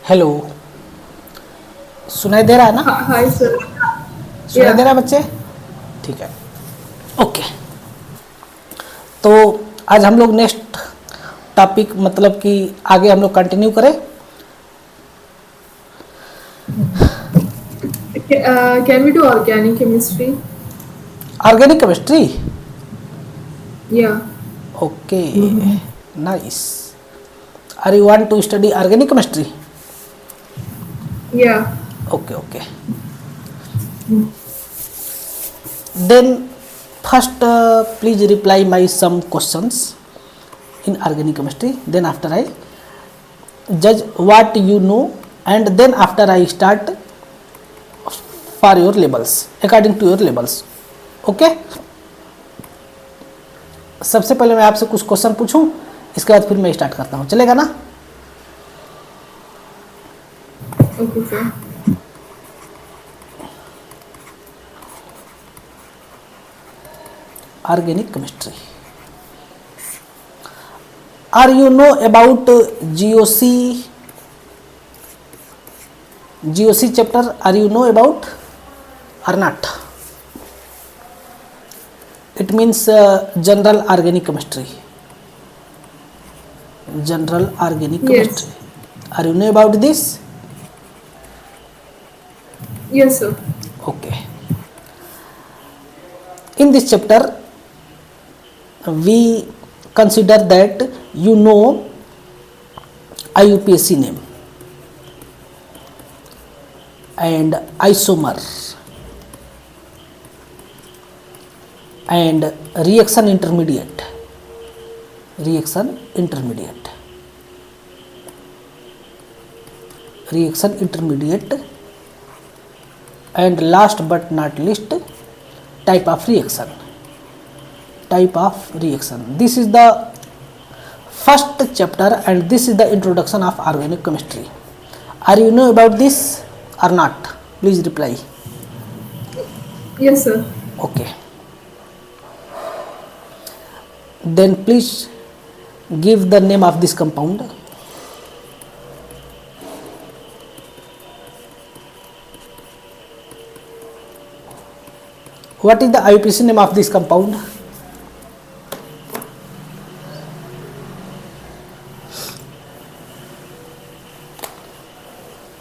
Hello. सुनाई दे रहा है ना? Hi sir. सुनाई या दे रहा है बच्चे? ठीक है। ओके। तो आज हम लोग नेक्स्ट टॉपिक मतलब कि आगे हम लोग कंटिन्यू करें। Can we do organic chemistry? Organic chemistry. Yeah okay, nice. Are you want to study organic chemistry? Yeah okay okay. Then first please reply my some questions in organic chemistry, then after I judge what you know, and then after I start for your levels according to your levels. Okay, सबसे पहले मैं आपसे कुछ question पूछूं, इसके बाद फिर मैं स्टार्ट करता हूं, चलेगा ना? Okay sir. Organic chemistry. Are you know about GOC? GOC chapter, are you know about or not? It means general organic chemistry. General organic yes chemistry. Are you know about this? Yes sir. Okay. In this chapter, we consider that you know IUPAC name and isomer and reaction intermediate. Reaction intermediate. Reaction intermediate. And last but not least, type of reaction. Type of reaction. This is the first chapter and this is the introduction of organic chemistry. Are you know about this or not? Please reply. Yes sir. Okay. Then please give the name of this compound. What is the IUPAC name of this compound?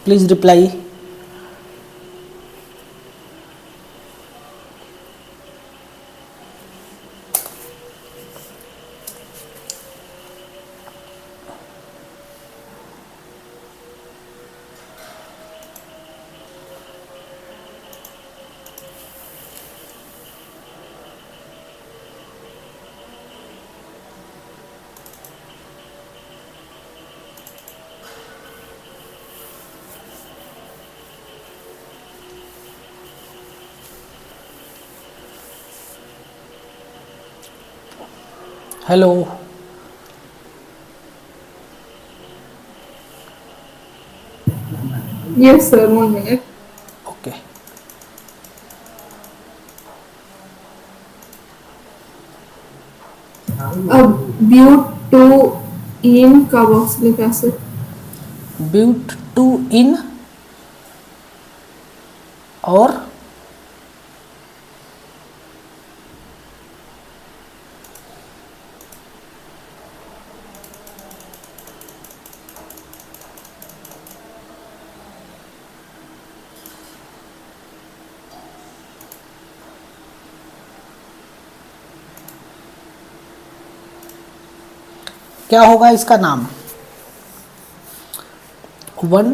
Please reply. Hello. Yes sir, 1 minute. Okay. अब ब्यूटोइन carboxylic acid. But 2 in और क्या होगा इसका नाम? 1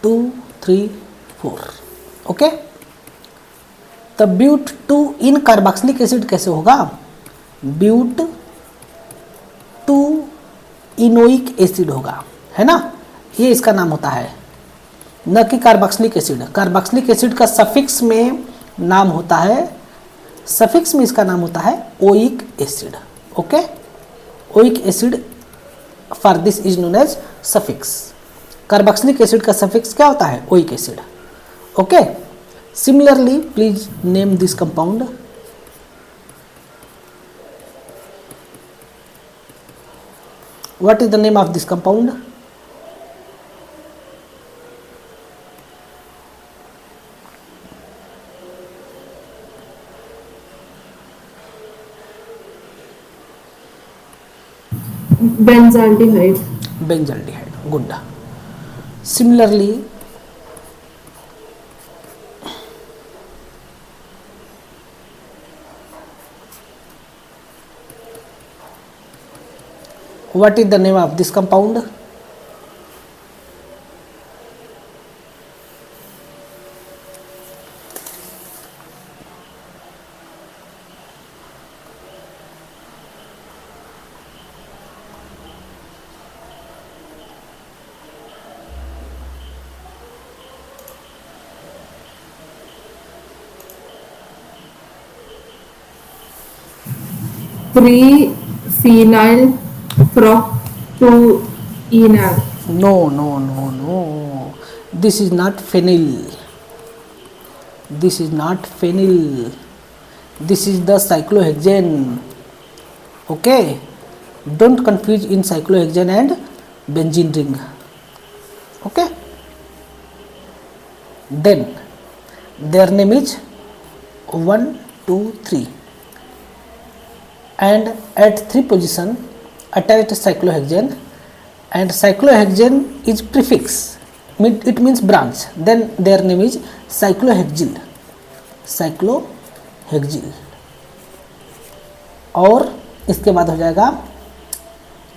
2 3 4। Okay. तो ब्यूट 2 इन carboxylic acid कैसे होगा? ब्यूट 2 इनोइक acid होगा, है ना? ये इसका नाम होता है, न कि कार्बोक्सिलिक एसिड। कार्बोक्सिलिक एसिड का सफिक्स में नाम होता है, सफिक्स में इसका नाम होता है oic acid. Okay, oic acid for this is known as suffix. Carboxylic acid का सफिक्स क्या होता है? Oic acid. Okay, similarly please name this compound. What is the name of this compound? benzaldehyde. benzaldehyde. Good. Similarly, what is the name of this compound? Pre-phenyl propional. No, no, no, no. This is not phenyl. This is not phenyl. This is the cyclohexane. Okay. Don't confuse in cyclohexane and benzene ring. Okay. Then their name is 1, 2, 3. And at 3 position attached cyclohexane, and cyclohexane is prefix, it means branch, then their name is cyclohexyl. cyclohexyl. और इसके बाद हो जाएगा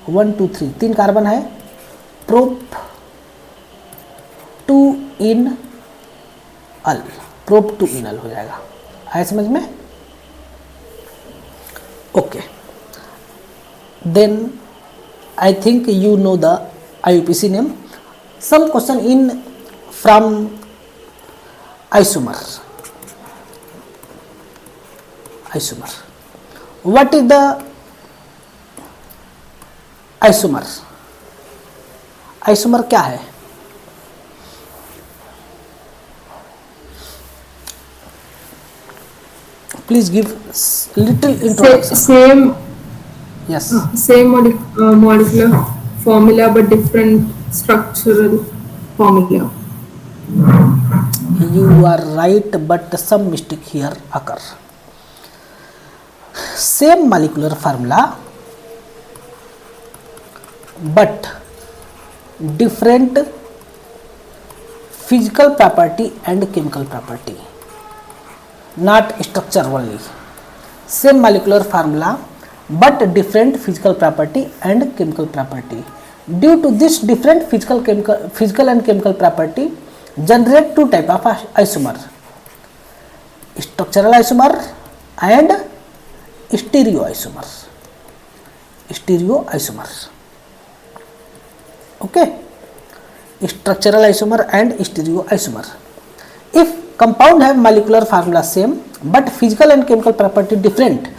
1, 2, 3, 3 carbon है, prop 2 इन अल, prop 2 इन अल हो जाएगा. आया समझ में? Okay. Then I think you know the IUPAC name. Some question in from isomer. Isomer. What is the isomer? Isomer क्या है? Please give little introduction. Yes. Same molecular formula but different structural formula. You are right, but some mistake here occur. Same molecular formula but different physical property and chemical property, not structure only. Same molecular formula but different physical property and chemical property. Due to this different physical and chemical property, generate two type of isomer: structural isomer and stereoisomer. Stereoisomer. Okay. Structural isomer and stereoisomer. If compound have molecular formula same but physical and chemical property different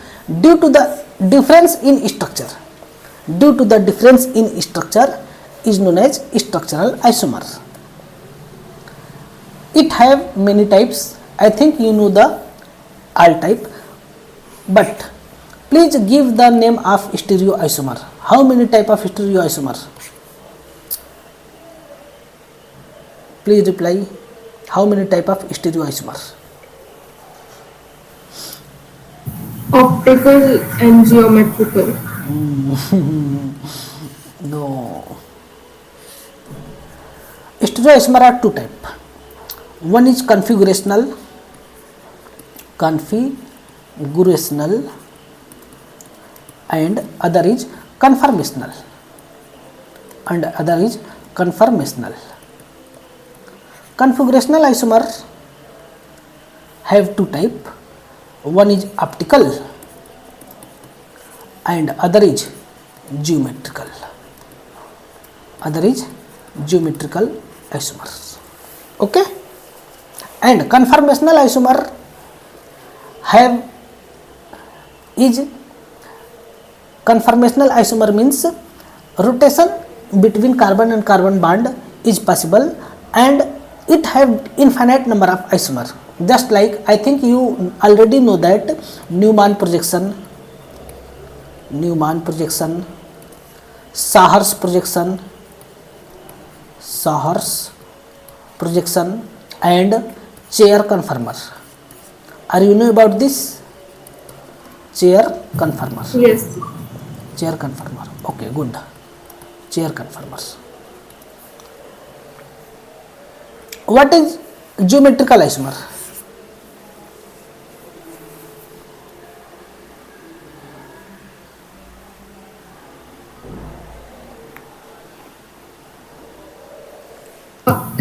due to the difference in structure, is known as structural isomer. It have many types. I think you know the all type, but please give the name of stereoisomer. How many type of stereoisomer? Please reply. How many type of stereoisomer? Optical and geometrical. No. Stereoisomer are two type. One is configurational, and other is conformational, Configurational isomer have two type. One is optical and other is geometrical. Isomers. Okay. And conformational isomer have conformational isomer means rotation between carbon and carbon bond is possible, and it have infinite number of isomer. Just like I think you already know that Newman projection, Sahar's projection, and chair conformer. Are you know about this? Chair conformer. Yes. Chair conformer. Okay, good. Chair conformers. What is geometrical isomer?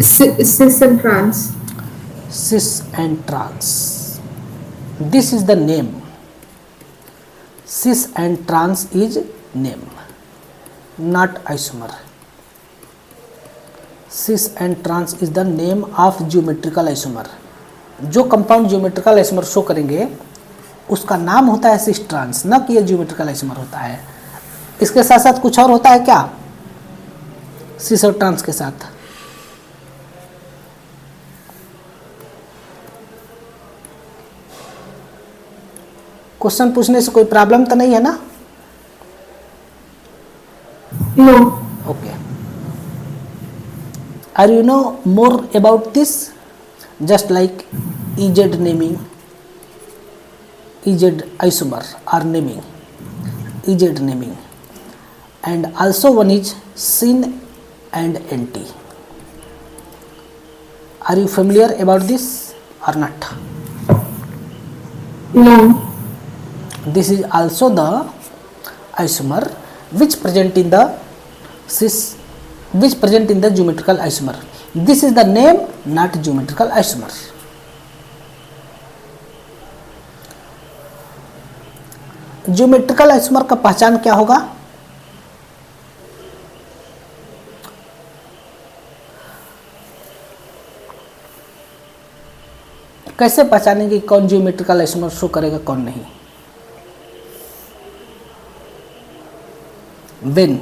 Cis and trans. Cis and trans. This is the name. Cis and trans is name, not isomer. Cis and trans is the name of geometrical isomer. जो compound geometrical isomer show करेंगे उसका नाम होता है cis trans, न कि ये geometrical isomer होता है। इसके साथ साथ कुछ और होता है क्या सिस और ट्रांस के साथ? क्वेश्चन पूछने से कोई प्रॉब्लम तो नहीं है ना? No. Okay. Are you know more about this? Just like EZ naming, EZ isomer or naming, EZ naming, and also one is syn and NT. Are you familiar about this or not? No. This is also the isomer which present in the cis, which present in the geometrical isomer. This is the name, not geometrical isomer. Geometrical isomer का पहचान क्या होगा? कैसे पहचानेंगे कौन geometrical isomer show करेगा कौन नहीं? When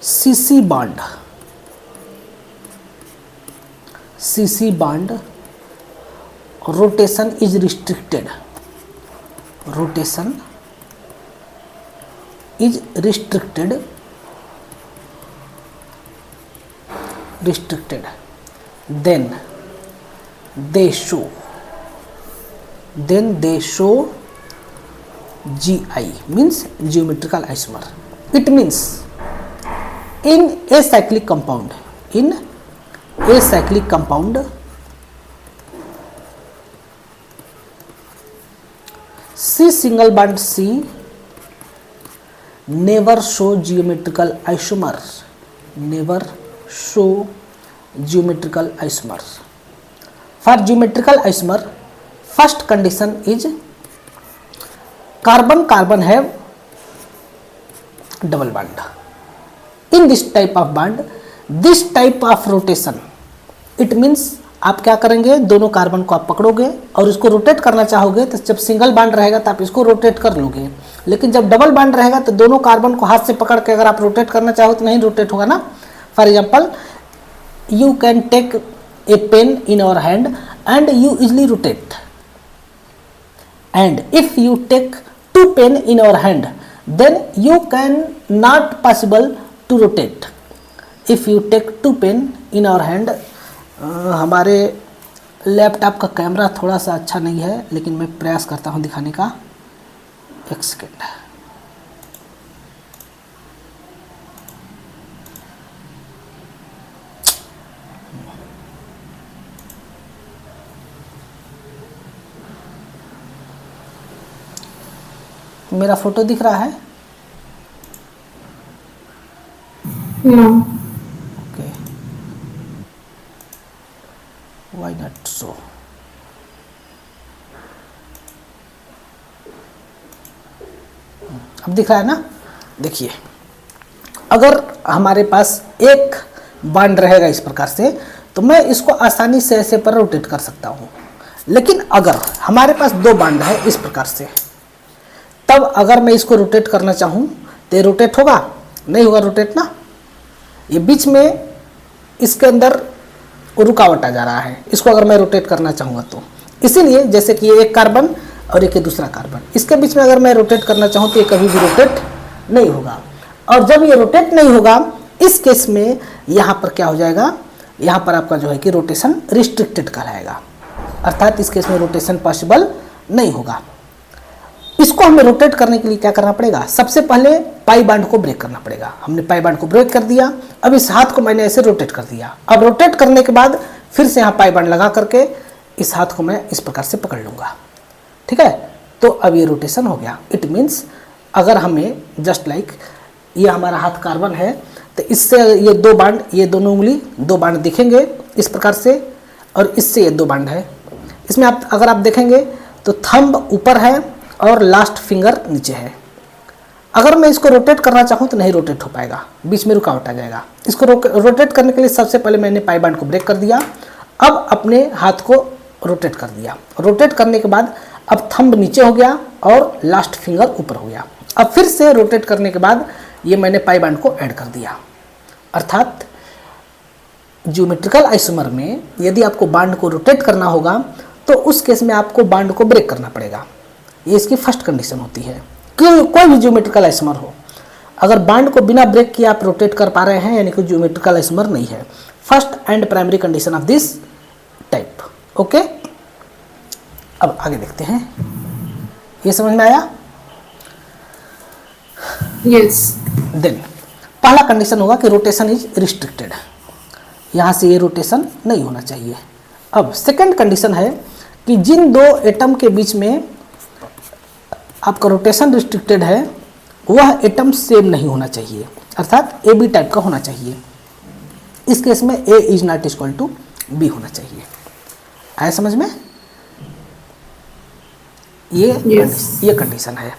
CC bond rotation is restricted, rotation is restricted, then they show GI means geometrical isomer. It means in acyclic compound, C single bond C never show geometrical isomer, For geometrical isomer, first condition is carbon have double bond. In this type of bond, this type of rotation, it means आप क्या करेंगे, दोनों carbon को आप पकड़ोगे और इसको rotate करना चाहोगे तो जब सिंगल बॉन्ड रहेगा तो आप इसको रोटेट कर लोगे, लेकिन जब डबल बॉन्ड रहेगा तो दोनों कार्बन को हाथ से पकड़ के अगर आप रोटेट करना चाहो तो नहीं रोटेट होगा ना। For example, you can take a pen in our hand and you easily rotate, and if you take two pen in our hand, then you can not possible to rotate. If you take two pen in our hand, हमारे laptop का camera थोड़ा सा अच्छा नहीं है लेकिन मैं प्रयास करता हूँ दिखाने का। एक सेकेंड, मेरा फोटो दिख रहा है? No. Okay. Why not so? अब दिख रहा है ना? देखिए, अगर हमारे पास एक बॉन्ड रहेगा इस प्रकार से तो मैं इसको आसानी से ऐसे पर रोटेट कर सकता हूँ, लेकिन अगर हमारे पास दो बॉन्ड है इस प्रकार से, तब अगर मैं इसको रोटेट करना चाहूँ तो ये रोटेट होगा? नहीं होगा रोटेट ना। ये बीच में इसके अंदर रुकावट आ जा रहा है, इसको अगर मैं रोटेट करना चाहूँगा तो, इसीलिए जैसे कि ये एक कार्बन और एक दूसरा कार्बन, इसके बीच में अगर मैं रोटेट करना चाहूँ तो ये कभी भी रोटेट नहीं होगा। और जब ये रोटेट नहीं होगा इस केस में यहाँ पर क्या हो जाएगा, यहाँ पर आपका जो है कि रोटेशन रिस्ट्रिक्टेड कहलाएगा, अर्थात इस केस में रोटेशन पॉसिबल नहीं होगा। इसको हमें रोटेट करने के लिए क्या करना पड़ेगा, सबसे पहले पाई बांड को ब्रेक करना पड़ेगा। हमने पाई बांड को ब्रेक कर दिया, अब इस हाथ को मैंने ऐसे रोटेट कर दिया। अब रोटेट करने के बाद फिर से यहाँ पाई बांड लगा करके इस हाथ को मैं इस प्रकार से पकड़ लूँगा, ठीक है। तो अब ये रोटेशन हो गया। इट मीन्स अगर हमें जस्ट लाइक ये हमारा हाथ कार्बन है, तो इससे ये दो बांड, ये दोनों उंगली दो बांड दिखेंगे इस प्रकार से, और इससे ये दो बांड है। इसमें आप अगर आप देखेंगे तो थंब ऊपर है और लास्ट फिंगर नीचे है। अगर मैं इसको रोटेट करना चाहूँ तो नहीं रोटेट हो पाएगा, बीच में रुकावट आ जाएगा। इसको रोटेट करने के लिए सबसे पहले मैंने पाई बांड को ब्रेक कर दिया, अब अपने हाथ को रोटेट कर दिया। रोटेट करने के बाद अब थंब नीचे हो गया और लास्ट फिंगर ऊपर हो गया। अब फिर से रोटेट करने के बाद ये मैंने पाई बांड को ऐड कर दिया। अर्थात ज्योमेट्रिकल आइसोमर में यदि आपको बांड को रोटेट करना होगा तो उस केस में आपको बांड को ब्रेक करना पड़ेगा। ये इसकी फर्स्ट कंडीशन होती है कि कोई भी ज्योमेट्रिकल आइसोमर हो, अगर बांड को बिना ब्रेक किए आप रोटेट कर पा रहे हैं यानी कि ज्योमेट्रिकल आइसोमर नहीं है। First and primary condition of this type. Okay, अब आगे देखते हैं। ये समझ में आया? Yes. देन पहला कंडीशन होगा कि रोटेशन इज रिस्ट्रिक्टेड, यहाँ से ये रोटेशन नहीं होना चाहिए। अब सेकंड कंडीशन है कि जिन दो एटम के बीच में आपका रोटेशन रिस्ट्रिक्टेड है वह एटम सेम नहीं होना चाहिए, अर्थात ए बी टाइप का होना चाहिए। इस केस में A is not equal to B होना चाहिए। आया समझ में? ये कंडीशन है।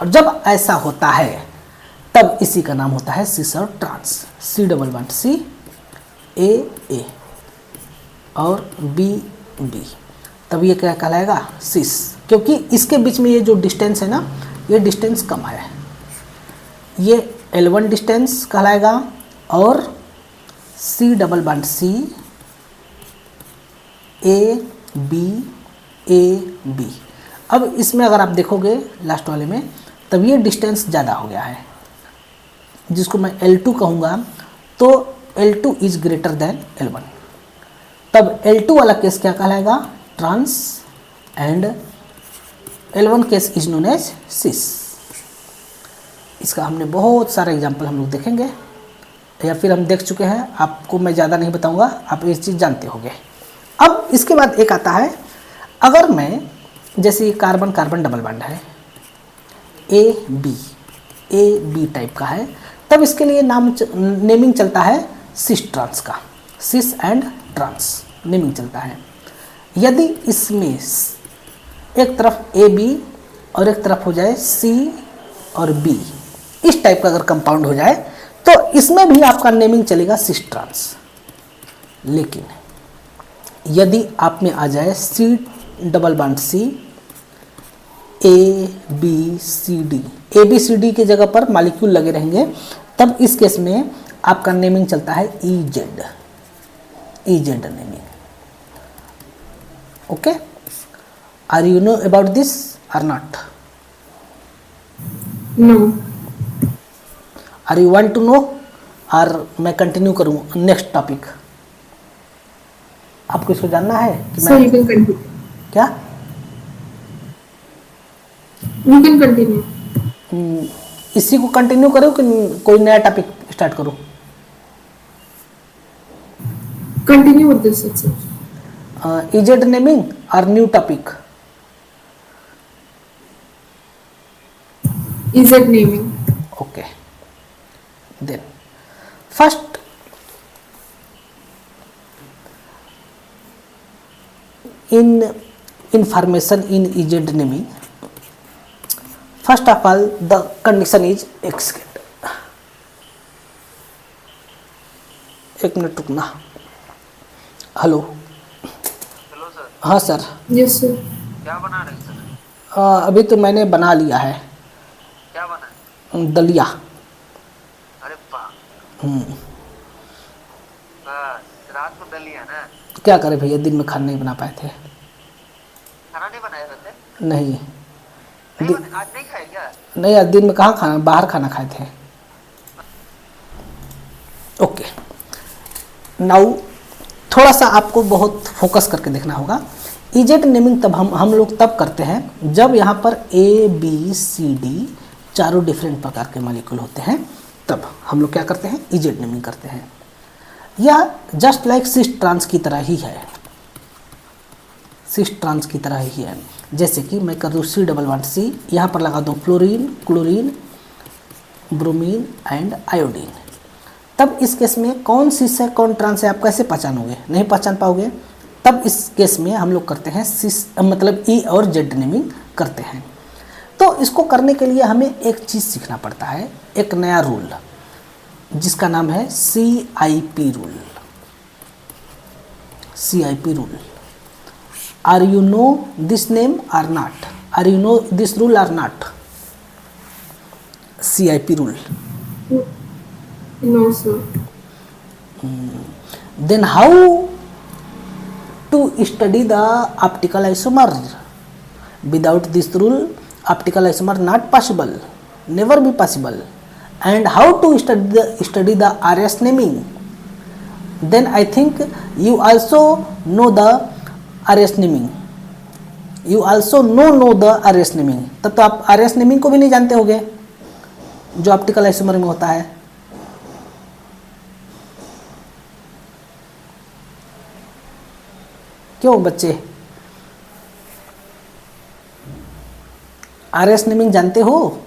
और जब ऐसा होता है तब इसी का नाम होता है सिस और trans. C double bond C, A और बी बी, तब ये क्या कहलाएगा? सिस, क्योंकि इसके बीच में ये जो डिस्टेंस है ना, ये डिस्टेंस कम है। ये L1 डिस्टेंस कहलाएगा और C double bond C, A B. अब इसमें अगर आप देखोगे लास्ट वाले में, तब ये डिस्टेंस ज़्यादा हो गया है, जिसको मैं L2 कहूँगा। तो L2 is greater than L1, तब L2 वाला केस क्या कहलाएगा? Trans, and L1 case is known as cis. इसका हमने बहुत सारे एग्जाम्पल हम लोग देखेंगे, या फिर हम देख चुके हैं, आपको मैं ज़्यादा नहीं बताऊंगा, आप ये चीज़ जानते होंगे। अब इसके बाद एक आता है, अगर मैं जैसे कार्बन कार्बन डबल बॉन्ड है, ए बी टाइप का है, तब इसके लिए नेमिंग चलता है सिस ट्रांस का। सिस एंड ट्रांस नेमिंग चलता है। यदि इसमें एक तरफ ए बी और एक तरफ हो जाए सी और बी, इस टाइप का अगर कंपाउंड हो जाए तो इसमें भी आपका नेमिंग चलेगा सिस ट्रांस। लेकिन यदि आप में आ जाए C double bond C, A B C D के जगह पर मॉलिक्यूल लगे रहेंगे, तब इस केस में आपका नेमिंग चलता है E Z naming. Okay, are you know about this or not? No. Are you want to know, और मैं कंटिन्यू करूँ नेक्स्ट टॉपिक? आपको इसको जानना है कि So you can continue. क्या? You can continue. इसी को कंटिन्यू करूँ कि कोई नया टॉपिक स्टार्ट करूँ? Continue with this itself. E Z naming or new topic? Is it naming? Okay. Then first in information in EZ naming, first of all the condition is execute. एक minute रुकना। Hello sir. हाँ sir. Yes, sir. क्या बना रहे हैं sir? अभी तो मैंने बना लिया है क्या बना है? दलिया। अरे वाह, बस रात को दलिया ना? क्या करें भैया, दिन में खाना नहीं बना पाए थे। खाना नहीं बनाए रहते? नहीं, आज नहीं खाए क्या? नहीं आज दिन में कहाँ खाना, बाहर खाना खाए थे। ओके, नाउ थोड़ा सा आपको बहुत फोकस करके देखना होगा। इजेड नेमिंग तब हम लोग तब करते हैं जब यहाँ पर ए बी सी डी चारों डिफरेंट प्रकार के मॉलिक्यूल होते हैं, तब हम लोग क्या करते हैं, इजेड नेमिंग करते हैं। यह जस्ट लाइक सिस ट्रांस की तरह ही है, सिस ट्रांस की तरह ही है। जैसे कि मैं कर दूँ C+C, यहाँ पर लगा दूँ fluorine, chlorine, bromine and iodine. तब इस केस में कौन सिस है कौन ट्रांस है आप कैसे पहचानोगे, नहीं पहचान पाओगे। तब इस केस में हम लोग करते हैं सिस मतलब ई और जेड नेमिंग करते हैं। तो इसको करने के लिए हमें एक चीज़ सीखना पड़ता है, एक नया रूल जिसका नाम है CIP rule. CIP rule, are you know this name or not, are you know this rule or not, CIP rule. No, sir. Then how to study the optical isomer? Without this rule, optical isomer not possible, never be possible. And how to study the RS naming? Then I think you also know the RS naming. You also know the RS naming. तब तो आप RS naming को भी नहीं जानते होगे जो optical isomer में होता है। क्यों बच्चे, RS नेमिंग जानते हो?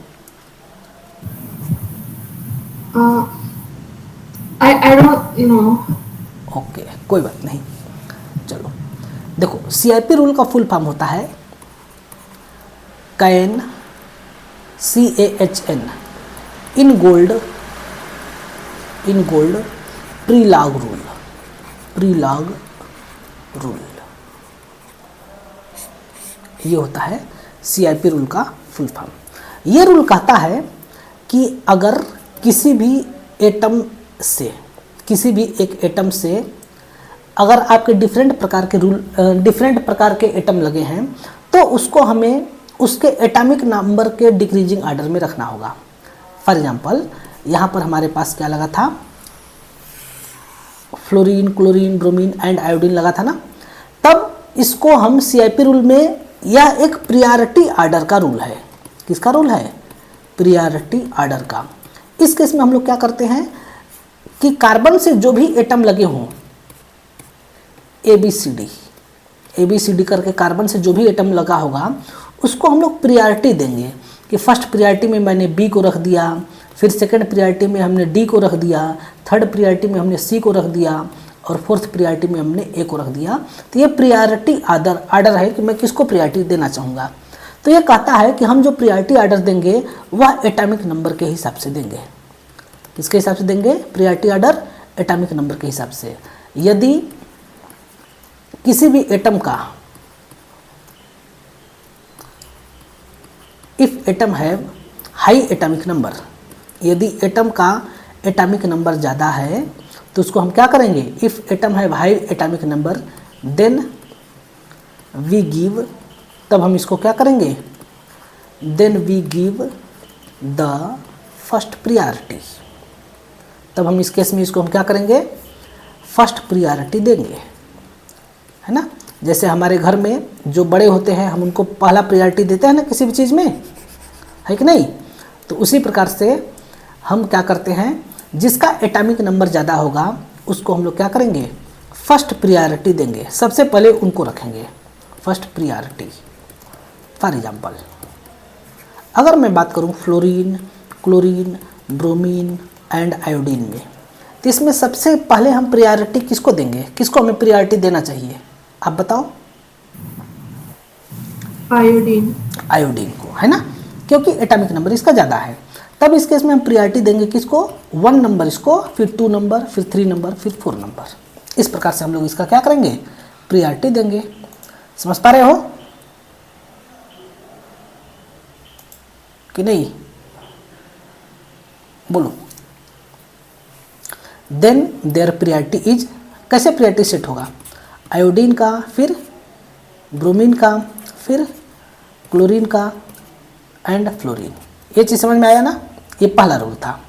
I don't know. ओके, कोई बात नहीं। चलो देखो, CIP रूल का फुल फॉर्म होता है Cahn, CAHN, Ingold Prelog rule, Prelog rule, ये होता है CIP रूल का फुल फॉर्म। ये रूल कहता है कि अगर किसी भी एटम से, किसी भी एक एटम से अगर आपके डिफरेंट प्रकार के एटम लगे हैं तो उसको हमें उसके एटॉमिक नंबर के डिक्रीजिंग ऑर्डर में रखना होगा। फॉर एग्जांपल यहाँ पर हमारे पास क्या लगा था, fluorine, chlorine, bromine and iodine लगा था ना। तब इसको हम CIP रूल में, यह एक प्रियॉरिटी ऑर्डर का रूल है। किसका रूल है? प्रियॉरिटी ऑर्डर का। इस केस में हम लोग क्या करते हैं कि कार्बन से जो भी एटम लगे हों, ABCD करके कार्बन से जो भी एटम लगा होगा उसको हम लोग प्रियॉरिटी देंगे कि फर्स्ट प्रियॉरिटी में मैंने B को रख दिया, फिर सेकंड प्रियॉरिटी में हमने D को रख दिया, थर्ड प्रियॉरिटी में हमने C को रख दिया और फोर्थ प्रियॉरिटी में हमने A को रख दिया। तो ये प्रियॉरिटी ऑर्डर है कि मैं किसको प्रियॉरिटी देना चाहूँगा। तो ये कहता है कि हम जो प्रियॉरिटी ऑर्डर देंगे वह एटॉमिक नंबर के हिसाब से देंगे। किसके हिसाब से देंगे? प्रियॉरिटी ऑर्डर एटॉमिक नंबर के हिसाब से। यदि किसी भी एटम का, if atom have high atomic number, यदि एटम का एटॉमिक नंबर ज़्यादा है तो उसको हम क्या करेंगे? If atom have high atomic number then we give, तब हम इसको क्या करेंगे? Then we give the first priority. तब हम इस केस में इसको हम क्या करेंगे? फर्स्ट प्रियॉरिटी देंगे, है ना। जैसे हमारे घर में जो बड़े होते हैं हम उनको पहला प्रियॉरिटी देते हैं ना किसी भी चीज़ में, है कि नहीं। तो उसी प्रकार से हम क्या करते हैं, जिसका एटॉमिक नंबर ज़्यादा होगा उसको हम लोग क्या करेंगे? फर्स्ट प्रियॉरिटी देंगे, सबसे पहले उनको रखेंगे फर्स्ट प्रियॉरिटी। फॉर एग्जांपल अगर मैं बात करूं fluorine, chlorine, bromine and iodine में, तो इसमें सबसे पहले हम प्रियॉरिटी किसको देंगे? किसको हमें प्रियॉरिटी देना चाहिए आप बताओ? आयोडीन। आयोडीन को, है ना, क्योंकि एटॉमिक नंबर इसका ज़्यादा है। तब इस केस में हम प्रियॉरिटी देंगे किसको? 1 नंबर इसको, फिर 2 नंबर, फिर 3 नंबर, फिर 4 नंबर। इस प्रकार से हम लोग इसका क्या करेंगे? प्रियॉरिटी देंगे। समझ पा रहे हो कि नहीं? बोलो। देन देयर प्रियॉरिटी इज, कैसे प्रियॉरिटी सेट होगा? आयोडीन का, फिर ब्रोमीन का, फिर क्लोरीन का एंड फ्लोरीन। ये चीज़ समझ में आया ना? ये पहला रूल था।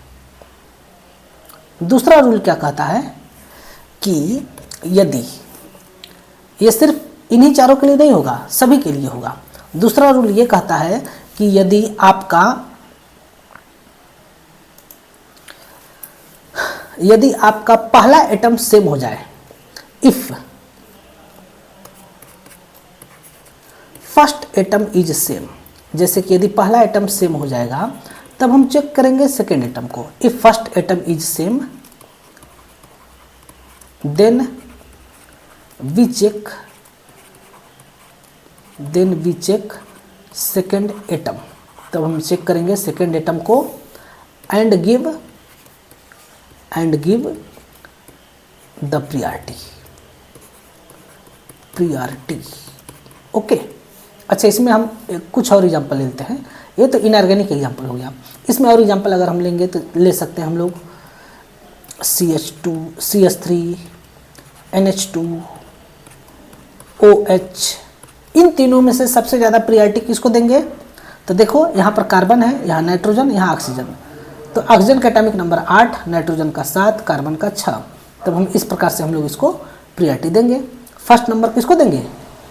दूसरा रूल क्या कहता है कि यदि, ये सिर्फ इन्हीं चारों के लिए नहीं होगा, सभी के लिए होगा। दूसरा रूल ये कहता है कि यदि आपका पहला एटम सेम हो जाए, if first atom is same, जैसे कि यदि पहला एटम सेम हो जाएगा तब हम चेक करेंगे सेकेंड एटम को। If first atom is same then we check second atom, तब हम चेक करेंगे सेकेंड एटम को and give the priority. Okay, अच्छा इसमें हम कुछ और एग्जांपल लेते हैं। ये तो इनऑर्गेनिक एग्जांपल हो गया। इसमें और एग्जांपल अगर हम लेंगे तो ले सकते हैं हम लोग CH2 CH3 NH2 OH। इन तीनों में से सबसे ज़्यादा प्रियॉरिटी किसको देंगे? तो देखो यहाँ पर कार्बन है, यहाँ नाइट्रोजन, यहाँ ऑक्सीजन। तो ऑक्सीजन का एटॉमिक नंबर 8, नाइट्रोजन का 7, कार्बन का 6। तब हम इस प्रकार से हम लोग इसको प्रियॉरिटी देंगे। फर्स्ट नंबर किसको देंगे?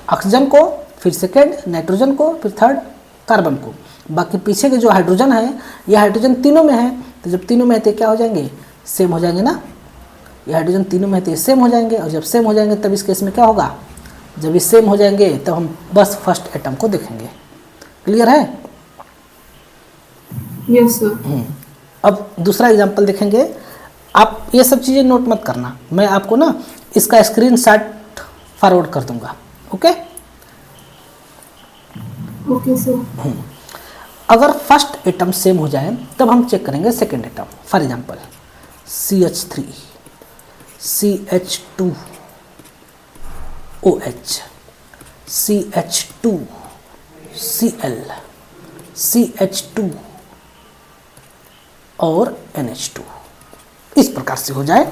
ऑक्सीजन को, फिर सेकेंड नाइट्रोजन को, फिर थर्ड कार्बन को। बाकी पीछे के जो हाइड्रोजन है, ये हाइड्रोजन तीनों में है, तो जब तीनों में है तो क्या हो जाएंगे? सेम हो जाएंगे ना। ये हाइड्रोजन तीनों में है तो ये सेम हो जाएंगे, और जब सेम हो जाएंगे तब इस केस में क्या होगा? जब ये सेम हो जाएंगे तब हम बस फर्स्ट एटम को देखेंगे। क्लियर है? Yes sir. अब दूसरा एग्जांपल देखेंगे। आप ये सब चीज़ें नोट मत करना, मैं आपको ना इसका स्क्रीनशॉट फॉरवर्ड कर दूंगा। Okay okay sir. अगर फर्स्ट एटम सेम हो जाए तब हम चेक करेंगे second atom. For example CH3 CH2 OH CH2 Cl CH2 और NH2 इस प्रकार से हो जाए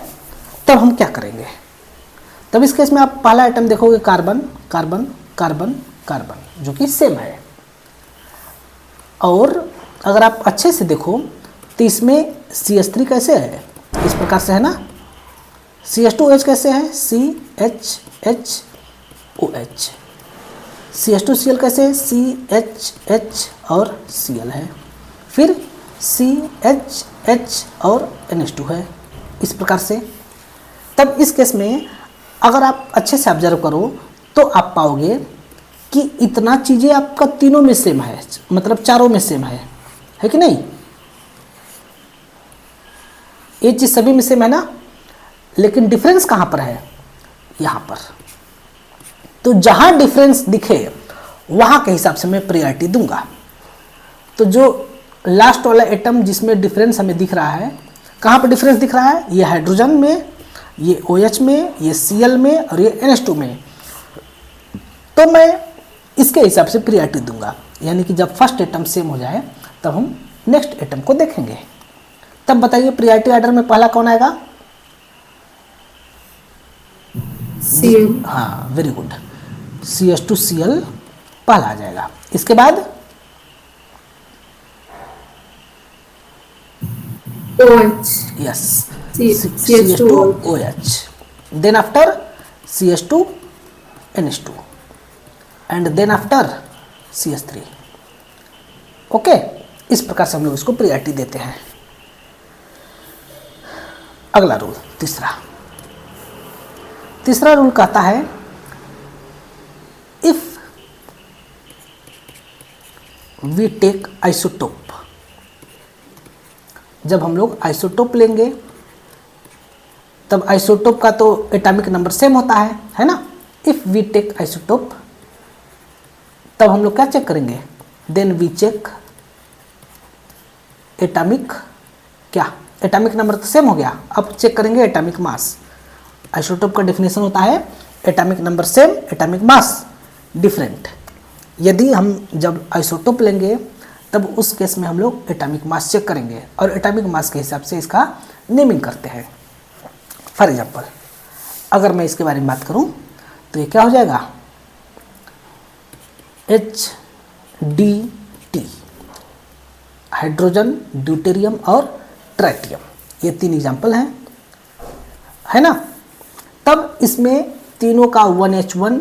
तब हम क्या करेंगे? तब इस केस में आप पहला आइटम देखोगे कार्बन कार्बन कार्बन कार्बन, जो कि सेम है। और अगर आप अच्छे से देखो तो इसमें CH3 कैसे है? इस प्रकार से है ना। CH2OH कैसे है? CHHOH। CH2Cl कैसे है? CHH और Cl है। फिर CHH और NH2 है, इस प्रकार से। तब इस केस में अगर आप अच्छे से ऑब्जर्व करो तो आप पाओगे कि इतना चीज़ें आपका तीनों में सेम है, मतलब चारों में सेम है कि नहीं? ये चीज़ सभी में सेम है ना, लेकिन डिफरेंस कहाँ पर है? यहाँ पर। तो जहाँ डिफरेंस दिखे वहाँ के हिसाब से मैं प्रायोरिटी दूंगा। तो जो लास्ट वाला एटम जिसमें डिफरेंस हमें दिख रहा है, कहाँ पर डिफरेंस दिख रहा है? ये हाइड्रोजन में, ये OH में, ये Cl में और ये NH2 में। तो मैं इसके हिसाब से प्रायोरिटी दूंगा, यानी कि जब फर्स्ट एटम सेम हो जाए तब हम नेक्स्ट एटम को देखेंगे। तब बताइए प्रायोरिटी ऑर्डर में पहला कौन आएगा? Cl। हाँ, वेरी गुड। CH2Cl पहला आ जाएगा। इसके बाद OH। Yes, CH2OH। Then after CH2NH2 and then after CH3। Okay, इस प्रकार से हम लोग इसको प्रायोरिटी देते हैं। अगला रूल, तीसरा रूल कहता है इफ वी टेक आइसोटोप। जब हम लोग आइसोटोप लेंगे तब आइसोटोप का तो एटॉमिक नंबर सेम होता है ना। इफ वी टेक आइसोटोप तब हम लोग क्या चेक करेंगे? देन वी चेक एटॉमिक, क्या एटॉमिक नंबर तो सेम हो गया, अब चेक करेंगे एटॉमिक मास। आइसोटोप का डेफिनेशन होता है atomic number same, atomic mass different. यदि हम जब आइसोटोप लेंगे तब उस केस में हम लोग एटॉमिक मास चेक करेंगे और एटॉमिक मास के हिसाब से इसका नेमिंग करते हैं। फॉर एग्जांपल अगर मैं इसके बारे में बात करूं तो ये क्या हो जाएगा? HDT, हाइड्रोजन, ड्यूटेरियम और ट्राइटियम, ये 3 एग्जाम्पल हैं, है ना। तब इसमें तीनों का 1H1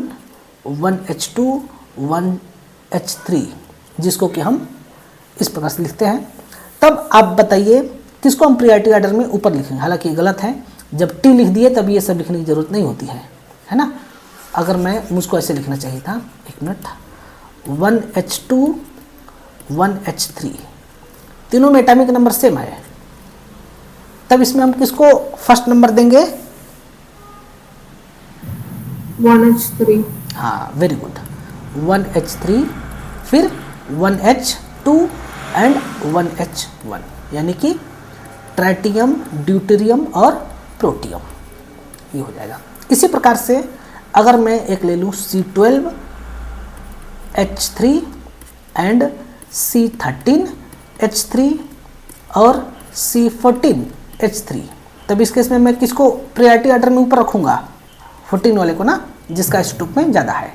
1H2 1H3, जिसको कि हम इस प्रकार से लिखते हैं। तब आप बताइए किसको हम प्रायोरिटी ऑर्डर में ऊपर लिखेंगे। हालांकि ये गलत है, जब टी लिख दिए तब ये सब लिखने की ज़रूरत नहीं होती है ना। अगर मुझको ऐसे लिखना चाहिए था, एक मिनट, 1H2 1H3, तीनों में एटॉमिक नंबर सेम है, तब इसमें हम किसको फर्स्ट नंबर देंगे? 1H3। हाँ, वेरी गुड, 1H3, फिर 1H2 एंड 1H1, यानी कि ट्राइटियम, ड्यूटेरियम और प्रोटियम, ये हो जाएगा। इसी प्रकार से अगर मैं एक ले लूँ C12H3 एंड C13H3 और C14H3, तब इस केस में मैं किसको प्रायोरिटी ऑर्डर में ऊपर रखूँगा? 14 वाले को ना, जिसका आइसोटोप में ज़्यादा है।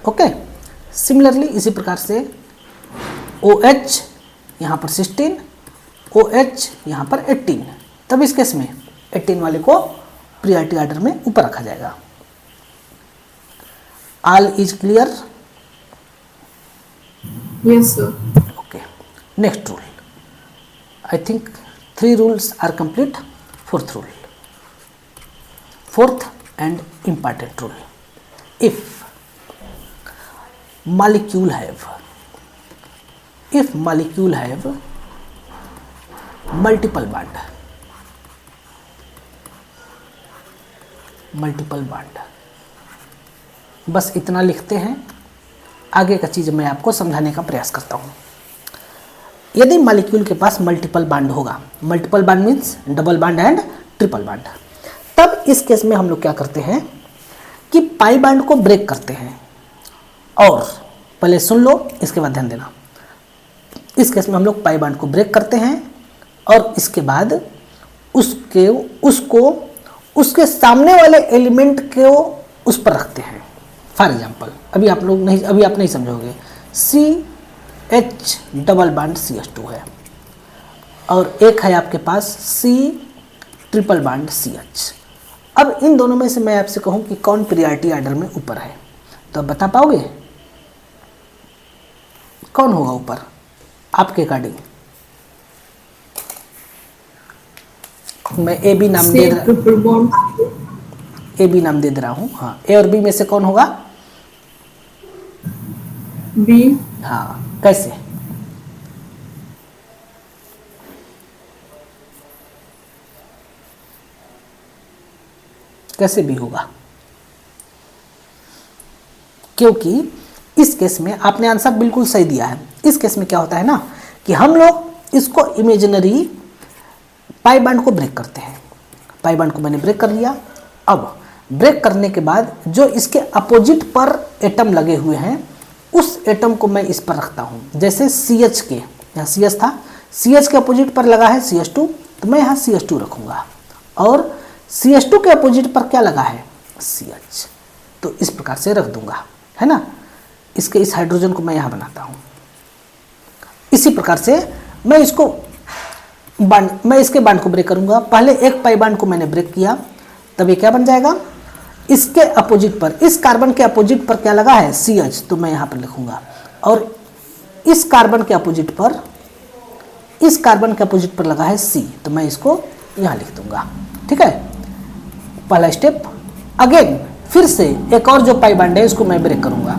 ओके, सिमिलरली इसी प्रकार से OH यहाँ पर 16, OH यहाँ पर 18, तब इस केस में 18 वाले को प्रायोरिटी ऑर्डर में ऊपर रखा जाएगा। All is clear? Yes, sir. Okay, next rule. I think 3 rules are complete. Fourth rule, fourth and important rule. If molecule have multiple bond, बस इतना लिखते हैं, आगे का चीज़ मैं आपको समझाने का प्रयास करता हूँ। यदि मॉलिक्यूल के पास मल्टीपल बांड होगा, multiple bond means double bond and triple bond, तब इस केस में हम लोग क्या करते हैं कि पाई बांड को ब्रेक करते हैं। और पहले सुन लो, इसके बाद ध्यान देना। इस केस में हम लोग पाई बांड को ब्रेक करते हैं और इसके बाद उसको उसके सामने वाले एलिमेंट को उस पर रखते हैं। फॉर एग्जाम्पल, अभी आप नहीं समझोगे, CH डबल बांड CH2 है और एक है आपके पास C ट्रिपल बांड CH। अब इन दोनों में से मैं आपसे कहूं कि कौन प्रायोरिटी ऑर्डर में ऊपर है, तो आप बता पाओगे कौन होगा ऊपर आपके अकॉर्डिंग? मैं AB नाम दे दे रहा हूँ। हाँ, A और B में से कौन होगा? B। हाँ, कैसे? कैसे B होगा? क्योंकि इस केस में आपने आंसर बिल्कुल सही दिया है। इस केस में क्या होता है ना कि हम लोग इसको इमेजिनरी पाई बांड को ब्रेक करते हैं। पाई बांड को मैंने ब्रेक कर लिया। अब ब्रेक करने के बाद जो इसके अपोजिट पर एटम लगे हुए हैं, उस एटम को मैं इस पर रखता हूँ। जैसे CH के, यहाँ CH था, CH के अपोजिट पर लगा है CH2, तो मैं यहाँ CH2 रखूँगा। और CH2 के अपोजिट पर क्या लगा है? CH। तो इस प्रकार से रख दूंगा, है ना। इस हाइड्रोजन को मैं यहाँ बनाता हूँ। इसी प्रकार से मैं इसके बांड को ब्रेक करूँगा। पहले एक पाई बांड को मैंने ब्रेक किया, तब ये क्या बन जाएगा? इसके अपोजिट पर, इस कार्बन के अपोजिट पर क्या लगा है? CH, तो मैं यहाँ पर लिखूँगा। और इस कार्बन के अपोजिट पर लगा है C, तो मैं इसको यहाँ लिख दूँगा। ठीक है, पहला स्टेप। अगेन फिर से एक और जो पाई बांड है उसको मैं ब्रेक करूँगा,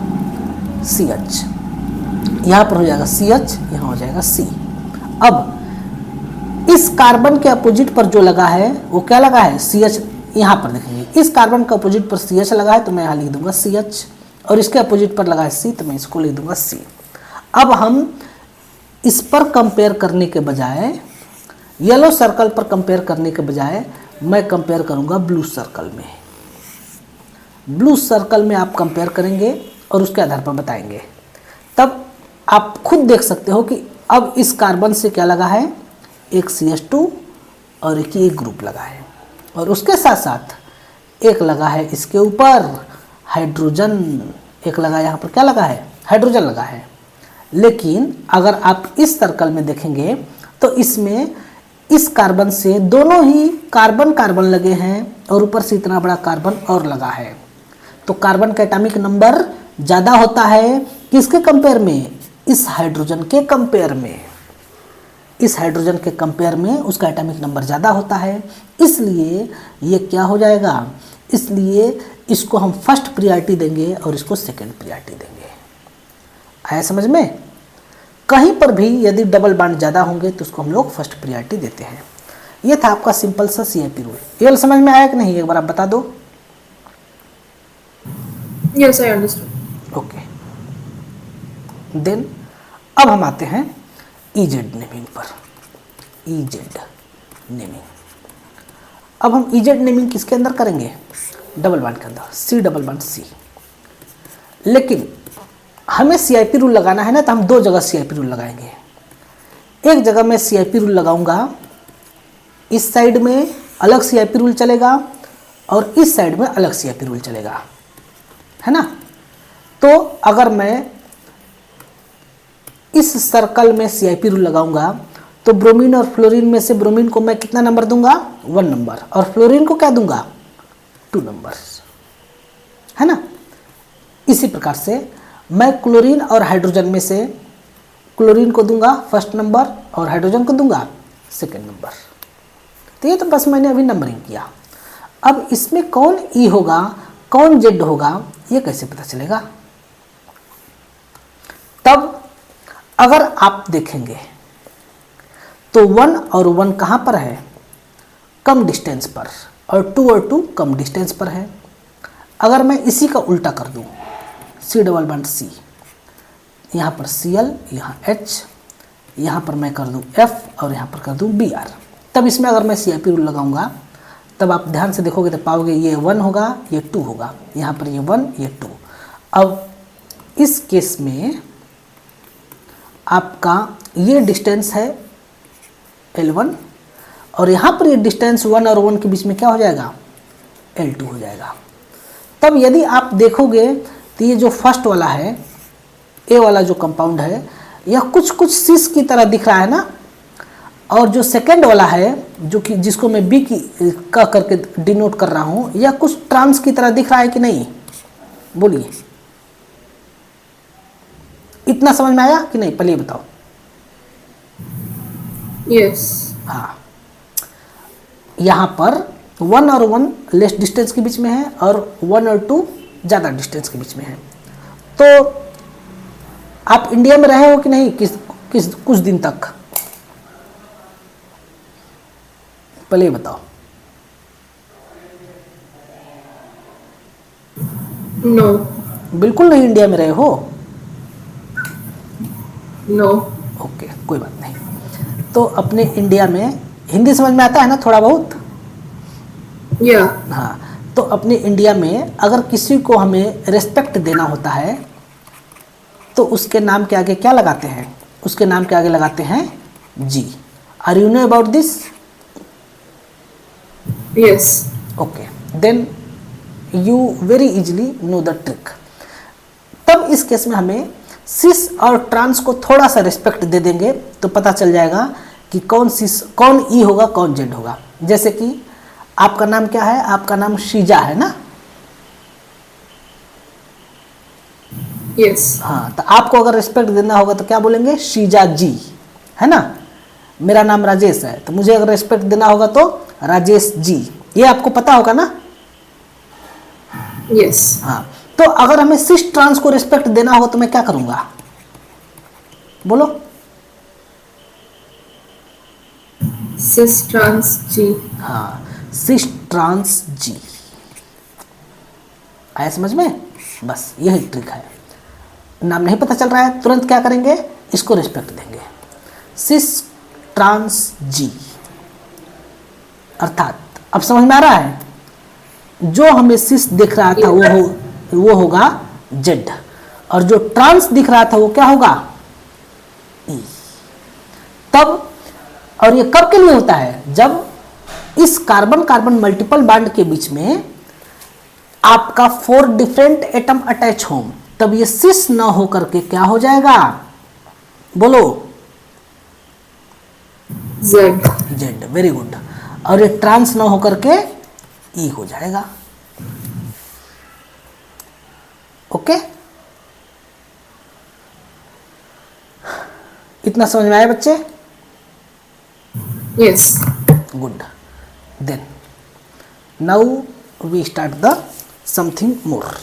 CH, यहाँ पर हो जाएगा CH, यहाँ हो जाएगा C। अब इस कार्बन के अपोजिट पर जो लगा है वो क्या लगा है? CH, यहाँ पर देखेंगे इस कार्बन के अपोजिट पर CH लगा है, तो मैं यहाँ लिख दूंगा CH। और इसके अपोजिट पर लगा है C, तो मैं इसको लिख दूंगा C। अब हम इस पर कंपेयर करने के बजाय, येलो सर्कल पर कंपेयर करने के बजाय मैं कंपेयर करूंगा ब्लू सर्कल में। ब्लू सर्कल में आप कंपेयर करेंगे और उसके आधार पर बताएंगे। तब आप खुद देख सकते हो कि अब इस कार्बन से क्या लगा है? एक CH2 और एक ग्रुप लगा है, और उसके साथ साथ एक लगा है इसके ऊपर हाइड्रोजन, एक लगा यहाँ पर क्या लगा है? हाइड्रोजन लगा है। लेकिन अगर आप इस सर्कल में देखेंगे तो इसमें इस कार्बन से दोनों ही कार्बन लगे हैं और ऊपर से इतना बड़ा कार्बन और लगा है। तो कार्बन का एटॉमिक नंबर ज़्यादा होता है किसके कंपेयर में, इस हाइड्रोजन के कंपेयर में, इस हाइड्रोजन के कंपेयर में उसका एटॉमिक नंबर ज़्यादा होता है, इसलिए ये क्या हो जाएगा, इसलिए इसको हम फर्स्ट प्रायोरिटी देंगे और इसको सेकंड प्रायोरिटी देंगे। आया समझ में? कहीं पर भी यदि डबल बॉन्ड ज़्यादा होंगे तो उसको हम लोग फर्स्ट प्रायोरिटी देते हैं। ये था आपका सिंपल सा CIP रूल। ये समझ में आया कि नहीं, एक बार आप बता दो। Yes, I understood. Okay, then अब हम आते हैं EZ नेमिंग पर। EZ नेमिंग, अब हम EZ नेमिंग किसके अंदर करेंगे, डबल बॉन्ड के अंदर, C डबल बॉन्ड C। लेकिन हमें CIP रूल लगाना है ना, तो हम दो जगह CIP रूल लगाएंगे। एक जगह मैं CIP रूल लगाऊंगा, इस साइड में अलग CIP रूल चलेगा और इस साइड में अलग CIP रूल चलेगा, है ना। तो अगर मैं इस सर्कल में CIP रूल लगाऊंगा तो ब्रोमीन और फ्लोरीन में से ब्रोमीन को मैं कितना नंबर दूंगा, 1 नंबर, और फ्लोरीन को क्या दूंगा, 2 नंबर्स, है ना। इसी प्रकार से मैं क्लोरीन और हाइड्रोजन में से क्लोरीन को दूंगा फर्स्ट नंबर और हाइड्रोजन को दूंगा सेकंड नंबर। तो ये तो बस मैंने अभी नंबरिंग किया। अब इसमें कौन E होगा कौन Z होगा ये कैसे पता चलेगा। तब अगर आप देखेंगे तो 1 और 1 कहाँ पर है, कम डिस्टेंस पर, और 2 और 2 कम डिस्टेंस पर है। अगर मैं इसी का उल्टा कर दूं, C डबल बॉन्ड C, यहाँ पर Cl, यहाँ H, यहाँ पर मैं कर दूं F और यहाँ पर कर दूं Br, तब इसमें अगर मैं CIP रूल लगाऊंगा तब आप ध्यान से देखोगे तो पाओगे ये 1 होगा, ये 2 होगा, यहाँ पर ये 1, ये 2। अब इस केस में आपका ये डिस्टेंस है L1 और यहाँ पर ये डिस्टेंस 1 और 1 के बीच में क्या हो जाएगा, L2 हो जाएगा। तब यदि आप देखोगे तो ये जो फर्स्ट वाला है, ए वाला जो कंपाउंड है, यह कुछ कुछ सिस की तरह दिख रहा है ना, और जो सेकंड वाला है जो कि जिसको मैं बी की का करके डिनोट कर रहा हूँ, यह कुछ ट्रांस की तरह दिख रहा है कि नहीं, बोलिए। इतना समझ में आया कि नहीं, पहले बताओ। Yes. हाँ, यहाँ पर 1 और 1 लेस डिस्टेंस के बीच में है और 1 और 2 ज़्यादा डिस्टेंस के बीच में है। तो आप इंडिया में रहे हो कि नहीं कुछ दिन तक, पहले ये बताओ। No. बिल्कुल नहीं इंडिया में रहे हो। No. ओके, कोई बात नहीं। तो अपने इंडिया में हिंदी समझ में आता है ना थोड़ा बहुत। Yeah. हाँ, तो अपने इंडिया में अगर किसी को हमें रेस्पेक्ट देना होता है तो उसके नाम के आगे क्या लगाते हैं, उसके नाम के आगे लगाते हैं जी। Are you know about this? Yes. Okay, then you very easily know the trick. तब इस केस में हमें सिस और ट्रांस को थोड़ा सा रिस्पेक्ट दे देंगे तो पता चल जाएगा कि कौन सिस कौन ई होगा कौन जेड होगा। जैसे कि आपका नाम क्या है, आपका नाम शीजा है ना। Yes. हाँ, तो आपको अगर रिस्पेक्ट देना होगा तो क्या बोलेंगे, शीजा जी, है ना। मेरा नाम राजेश है तो मुझे अगर रिस्पेक्ट देना होगा तो राजेश जी, ये आपको पता होगा ना। Yes. हाँ, तो अगर हमें सिस ट्रांस को रिस्पेक्ट देना होगा तो मैं क्या करूंगा, बोलो। Cis trans G. हाँ, सिस ट्रांस जी। आया समझ में? बस यही ट्रिक है। नाम नहीं पता चल रहा है, तुरंत क्या करेंगे, इसको रिस्पेक्ट देंगे, सिस ट्रांस जी। अर्थात अब समझ में आ रहा है, जो हमें सिस दिख रहा था वो होगा जेड, और जो ट्रांस दिख रहा था वो क्या होगा, ई। तब और ये कब के लिए होता है, जब इस कार्बन कार्बन मल्टीपल बॉन्ड के बीच में आपका 4 डिफरेंट एटम अटैच हो, तब ये सिस ना हो करके क्या हो जाएगा, बोलो, Z. जेड। Very good. और ये ट्रांस ना हो करके ई हो जाएगा। ओके, इतना समझ में आया बच्चे? Yes. Good. Then now we start the something more.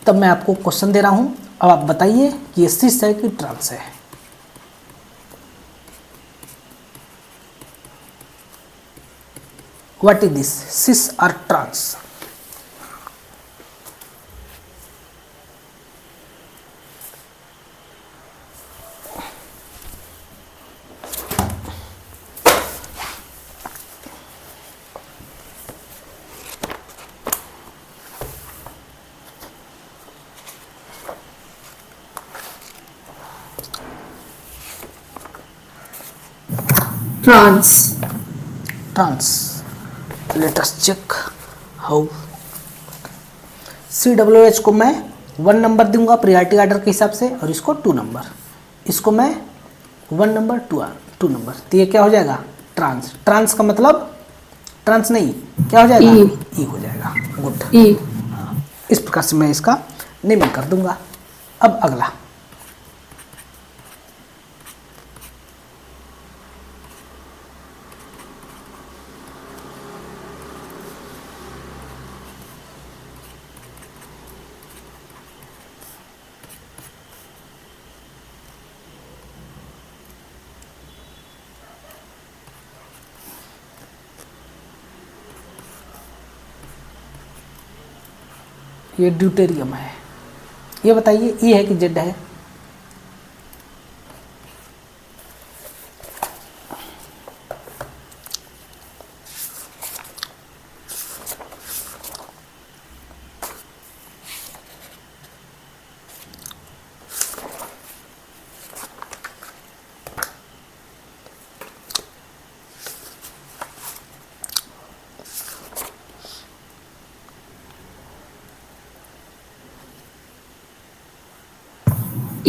तब मैं आपको क्वेश्चन दे रहा हूं, अब आप बताइए कि ये सिस है कि ट्रांस है। व्हाट इज दिस, सिस और trans? Trans. Trans, let us check how. CWH को मैं 1 नंबर दूंगा प्रियॉरिटी ऑर्डर के हिसाब से, और इसको 2 नंबर, इसको मैं 1 नंबर 2 नंबर, तो ये क्या हो जाएगा? ट्रांस। ट्रांस का मतलब ट्रांस नहीं, क्या हो जाएगा? ई हो जाएगा। गुड। E. इस प्रकार से मैं इसका नेमिंग कर दूंगा। अब अगला, ये ड्यूटेरियम है। ये बताइए ई है कि जेड है?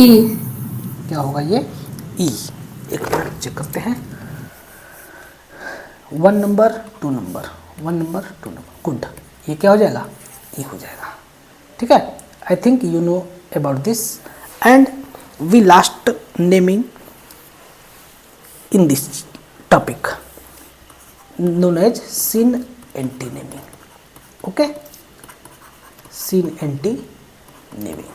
E. क्या होगा ये? ई। एक मिनट चेक करते हैं। 1 number 2 number, 1 number 2 number, good. ये क्या हो जाएगा? ई हो जाएगा। ठीक है, I think you know about this and we last naming in this topic known as syn anti naming. Okay, syn anti naming.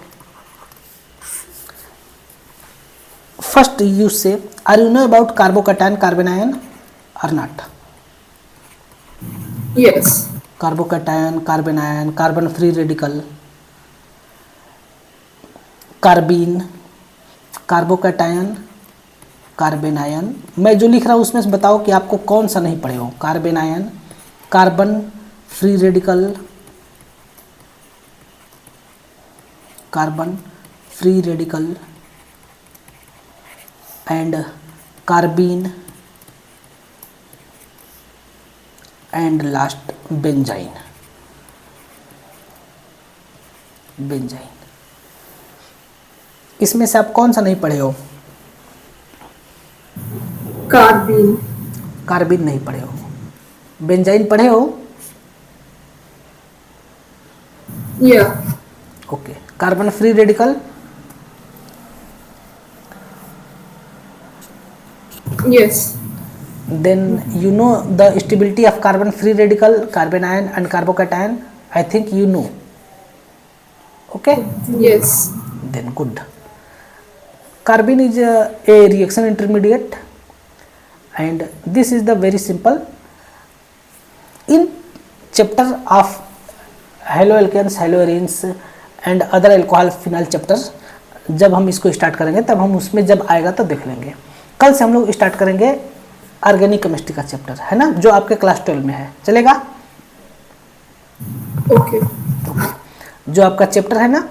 First you say, are you know about carbocation, carbanion or not? Yes. Carbocation, carbanion, carbon free radical, कार्बिन, carbocation, कार्बेनायन। मैं जो लिख रहा हूँ उसमें से बताओ कि आपको कौन सा नहीं पढ़े हो। Carbanion, carbon free radical, carbon free radical and carbene and last benzyne. Benzyne, इसमें से आप कौन सा नहीं पढ़े हो? Carbene. कार्बिन नहीं पढ़े हो। बेंजाइन पढ़े हो? Yeah. Okay. Carbon free radical? Yes. then you know the stability of carbon free radical, carbanion and carbocation. I think you know. Okay, Yes. then good. Carbene is a reaction intermediate and this is the very simple. In chapter of haloalkanes, haloarenes and other alcohol phenyl chapters, जब हम इसको start करेंगे तब हम उसमें जब आएगा तो देख लेंगे। कल से हम लोग स्टार्ट करेंगे ऑर्गेनिक केमिस्ट्री का चैप्टर, है ना, जो आपके क्लास 12 में है। चलेगा? Okay. जो आपका चैप्टर है ना,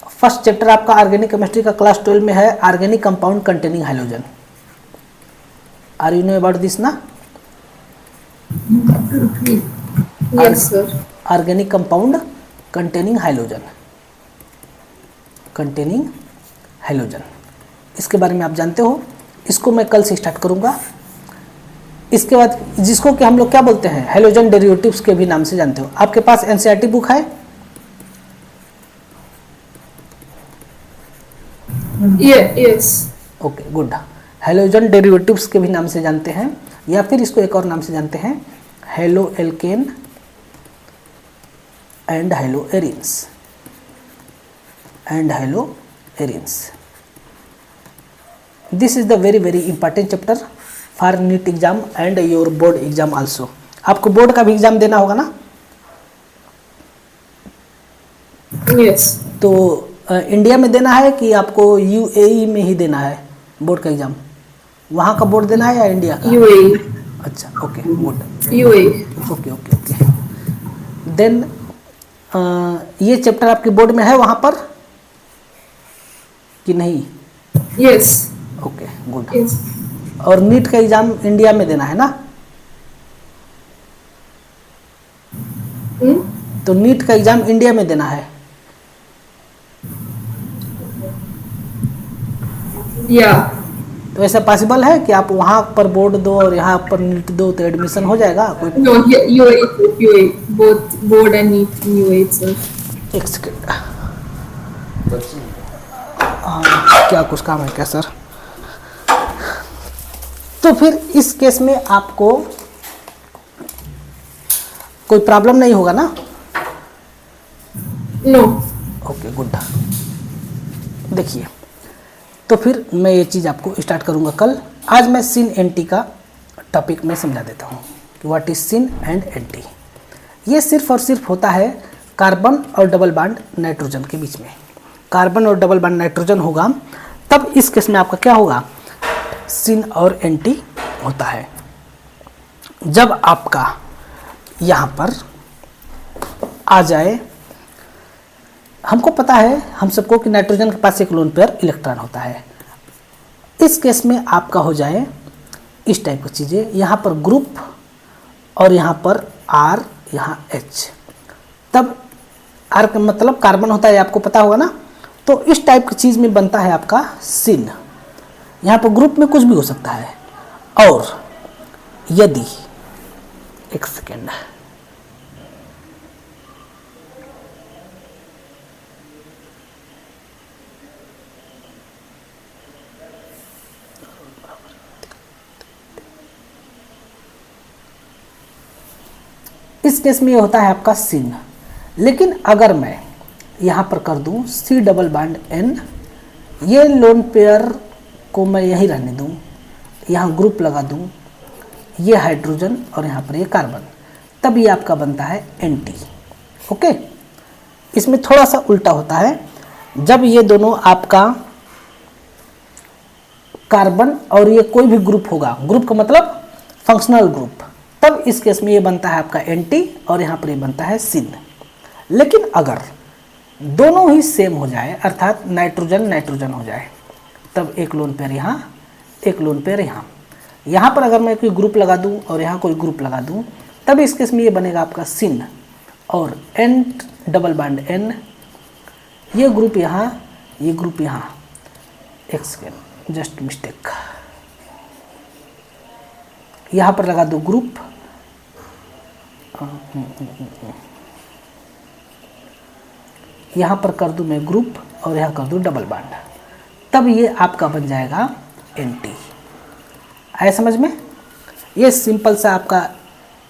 फर्स्ट चैप्टर आपका ऑर्गेनिक केमिस्ट्री का क्लास 12 में है, organic compound containing hydrogen. Are you know about this ना? Yes, sir. Organic compound containing hydrogen, containing hydrogen, इसके बारे में आप जानते हो। इसको मैं कल से स्टार्ट करूंगा। इसके बाद जिसको कि हम लोग क्या बोलते हैं, हाइड्रोजन डेरिवेटिव्स के भी नाम से जानते हो। आपके पास एनसीईआरटी बुक है? Yes. Okay good. Halogen derivatives के भी नाम से जानते हैं, या फिर इसको एक और नाम से जानते हैं, halo alkane and halo arenes and halo arenes. This is the very very important chapter for NEET exam and your board exam also. आपको बोर्ड का भी एग्जाम देना होगा ना? Yes. तो इंडिया में देना है कि आपको यूएई में ही देना है बोर्ड का एग्जाम? वहाँ का बोर्ड देना है या इंडिया का? UAE. अच्छा okay good. UAE. Okay okay okay. Then ये चैप्टर आपके बोर्ड में है वहाँ पर कि नहीं? Yes. Okay good. Yes. और नीट का एग्जाम इंडिया में देना है ना? Hmm? तो नीट का एग्जाम इंडिया में देना है? Yeah. तो ऐसा पॉसिबल है कि आप वहाँ पर बोर्ड दो और यहाँ पर नीट दो तो एडमिशन हो जाएगा? कोई No, UAE. Both board and NEET in UAE itself. एक सेकेंड, क्या कुछ काम है क्या सर? तो फिर इस केस में आपको कोई प्रॉब्लम नहीं होगा ना? No. Okay good. देखिए, तो फिर मैं ये चीज़ आपको स्टार्ट करूँगा कल। आज मैं सिन एंटी का टॉपिक में समझा देता हूँ कि what is syn and anti. ये सिर्फ और सिर्फ होता है कार्बन और डबल बॉन्ड नाइट्रोजन के बीच में। कार्बन और डबल बॉन्ड नाइट्रोजन होगा तब इस केस में आपका क्या होगा, सिन और एंटी होता है। जब आपका यहाँ पर आ जाए, हमको पता है हम सबको कि नाइट्रोजन के पास एक लोन पेयर इलेक्ट्रॉन होता है। इस केस में आपका हो जाए इस टाइप की चीज़ें, यहाँ पर ग्रुप और यहाँ पर आर, यहाँ एच, तब आर का मतलब कार्बन होता है, आपको पता होगा ना। तो इस टाइप की चीज़ में बनता है आपका सिन। यहाँ पर ग्रुप में कुछ भी हो सकता है। और यदि एक सेकेंड, इस केस में ये होता है आपका सिन। लेकिन अगर मैं यहाँ पर कर दूँ सी डबल बॉन्ड एन, ये लोन पेयर को मैं यहीं रहने दूँ, यहाँ ग्रुप लगा दूँ, ये हाइड्रोजन और यहाँ पर ये कार्बन, तब ये आपका बनता है एंटी। ओके, इसमें थोड़ा सा उल्टा होता है। जब ये दोनों आपका कार्बन और ये कोई भी ग्रुप होगा, ग्रुप का मतलब फंक्शनल ग्रुप, तब इस केस में ये बनता है आपका एंटी और यहाँ पर ये बनता है सिन। लेकिन अगर दोनों ही सेम हो जाए, अर्थात नाइट्रोजन नाइट्रोजन हो जाए, तब एक लोन पेयर यहाँ, एक लोन पेयर यहाँ, यहाँ पर अगर मैं कोई ग्रुप लगा दूँ और यहाँ कोई ग्रुप लगा दूँ, तब इस केस में ये बनेगा आपका सिन और एन डबल बॉन्ड एन, ये ग्रुप यहाँ, ये ग्रुप यहाँ। एक सेकेंड, जस्ट मिस्टेक, यहाँ पर लगा दो ग्रुप, यहाँ पर कर दूँ मैं ग्रुप और यहाँ कर दूँ डबल बॉन्ड, तब ये आपका बन जाएगा एंटी। आया समझ में? ये सिंपल सा आपका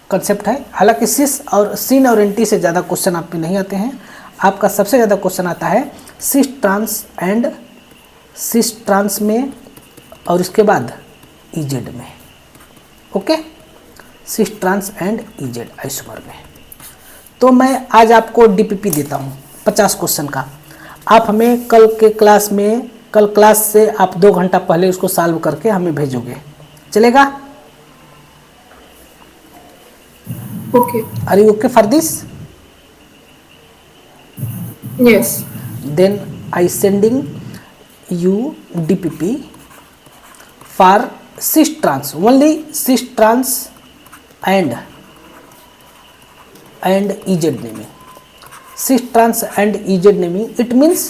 कंसेप्ट है। हालांकि सिस और सिन और एंटी से ज़्यादा क्वेश्चन आप पे नहीं आते हैं। आपका सबसे ज़्यादा क्वेश्चन आता है cis trans and cis trans में और उसके बाद इजेड में। Okay, cis trans and E Z isomer में। तो मैं आज आपको डीपीपी देता हूँ 50 क्वेश्चन का। आप हमें कल के क्लास में, कल क्लास से आप 2 घंटा पहले उसको सॉल्व करके हमें भेजोगे, चलेगा? Okay. Are you okay for this? Yes. Then I sending you DPP for cis trans, only cis trans and EZ naming, cis trans and EZ naming। It means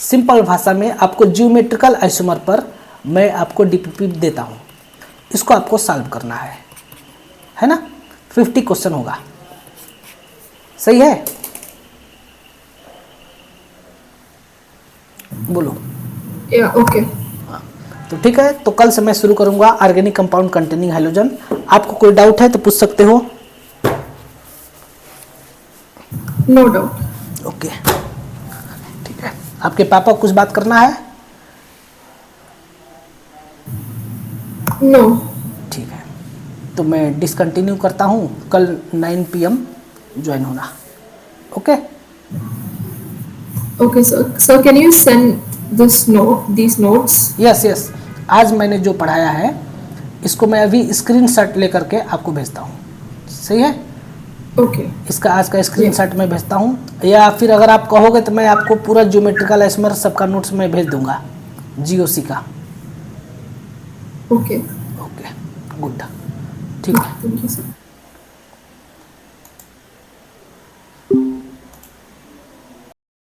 simple भाषा में आपको ज्योमेट्रिकल आइसोमर पर मैं आपको DPP देता हूँ, इसको आपको सॉल्व करना है ना। 50 क्वेश्चन होगा, सही है? बोलो। Yeah, okay. तो ठीक है, तो कल से मैं शुरू करूंगा ऑर्गेनिक कंपाउंड कंटेनिंग हैलोजन। आपको कोई डाउट है तो पूछ सकते हो। No doubt. ओके, ठीक है। आपके पापा को कुछ बात करना है? No. ठीक है, तो मैं डिसकंटिन्यू करता हूँ। कल 9 PM ज्वाइन होना। Okay Okay, sir, can you send these notes? Yes yes, आज मैंने जो पढ़ाया है इसको मैं अभी स्क्रीनशॉट लेकर के आपको भेजता हूँ। सही है, Okay. इसका आज का स्क्रीनशॉट मैं भेजता हूँ, या फिर अगर आप कहोगे तो मैं आपको पूरा ज्योमेट्रिकल एस्मर सबका नोट्स मैं भेज दूंगा, GOC का। Okay. ओके गुड, ठीक है। Thank you, sir.